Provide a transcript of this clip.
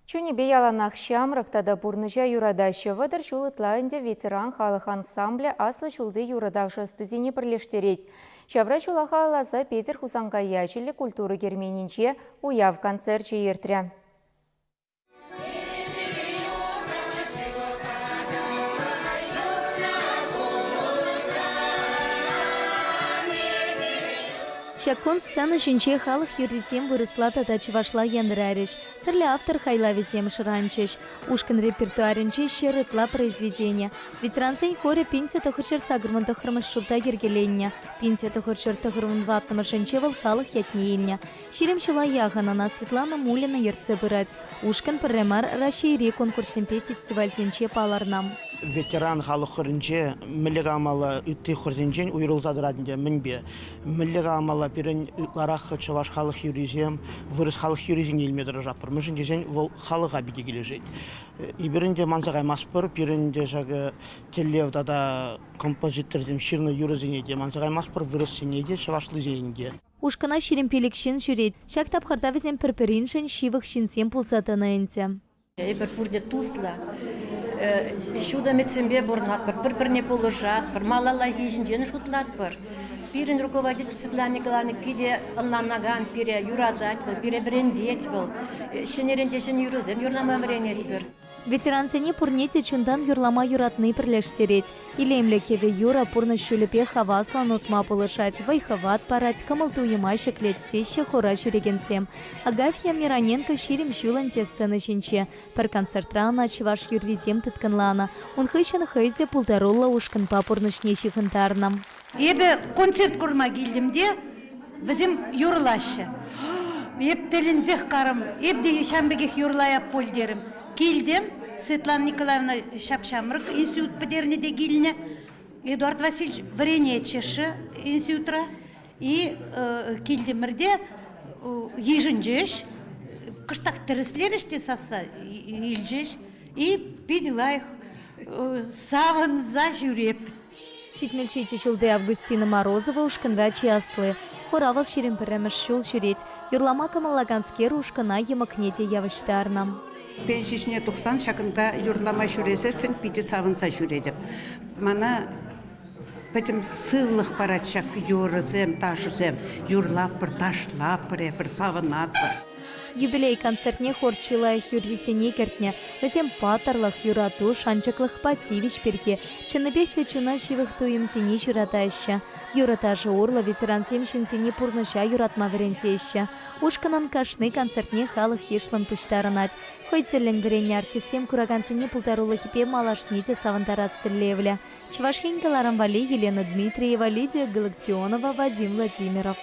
Чунебе яланах шамрыктада бурныжа юрадаща вадыр шулытлайынде ветеран халық ансамбле аслы шулды юрадавшы стызине бірлештерет. Шавра шулаха алаза Петер Хусанға яшілі культуры герменінче уяв концерт ертірі. Шакон сцена шинче халық юрисем вырысла тата чывашла яндрариш. Царли автор хайлависем шранчиш. Ушкан репертуаринче щерытла произведения. Ветеранцень хоре пинция тохырчер сагрман тохырмашчулта ергелення. Пинция тохырчер тохырман ватнама шанчевал халық ятнеильня. Ширем шила яханана Светлана Мулина ерце бырать. Ушкан парремар рашири конкурсемпе фестиваль сенче паларнам. Ветеран халық хырынче миллига амала үтті хырзенчен уйрылзадырадынде мінбе. Миллига амала пирен ларах чаваш халық юризем, вырыс халық юризен елмедірі жапыр. Мүшін дезен ол халыға биде кележет. Иберінде манзағай маспыр, пиренде жағы телевдада композиторзем ширны юризенеде манзағай маспыр вырыс сенеде чавашлы зенеде. Ушкана ширемпелікшін жүрет. Шак тапқартавызен пірпіріншін шивық шинсен пулсатыны әнте. Бір бұрде тусла. Шуда метсембе бурнат бір-біріне положат, бір малала ежіндені шутлат бір. Пирин руководитель Светлана Николаевна пиде ылнанаган пире юрадать был, пире брендеть был. Шенерендешен юрызем юрлама вренет бір. Ветерансене пурнете чундан юрлама юратны пірлештереть. Илемле кеве юра пурны шүліпе хаваслан отма полышать, вайхават парать, камалту емайшек леттеще хора жүрегенсем. Агафья Мироненко ширим шуланте сцены шинче. Пір концертрана чываш юрвизем тытканлана. Он хыщен хыйзе пулдарулла ушкан папурнышне шихынтарнам. Ебе концерт kurma geldiğimde bizim yurlaşı. Hep telinzeh karım, hep de şambegeh yurlayap pol derim. Geldim, Светлана Николаевна Шапшамрык институт подернеде гильне, Эдуард Васильевич Варенечеші институтра, и келдімірде ежінжеш, кыштак тіріслеріште саса елжеш, и педилайх савын за жүреп. Шитмельшичи шулды Августина Морозова ушканра чияслы. Хоравал ширим піріміш шул шүрет. Юрлама камалаганскер ушкана емакнете явыштарнам. Пеншишне 90 шакында юрлама жүресе сен пити савынса жүредіп. Мана пәтім сылық парачак юрызем, ташызем, юрлап бір ташлап бір савынат бір. Юбилей концертне хорчила юрвисене кертне, затем патарлах юрату шанчаклых пативич перке, чыныбехте чуна шивых туемсене юратаща. Юратажы орла ветеран семшинсене пурныча юратма верентеща. Ушканан кашны концертне халық ешлан пыштарынать. Хойцелен верене артистем курагансене пултарулы хипе малашните савантарас целевля. Чувашенькаларам вали Елена Дмитриева, Лидия Галактионова, Вадим Владимиров.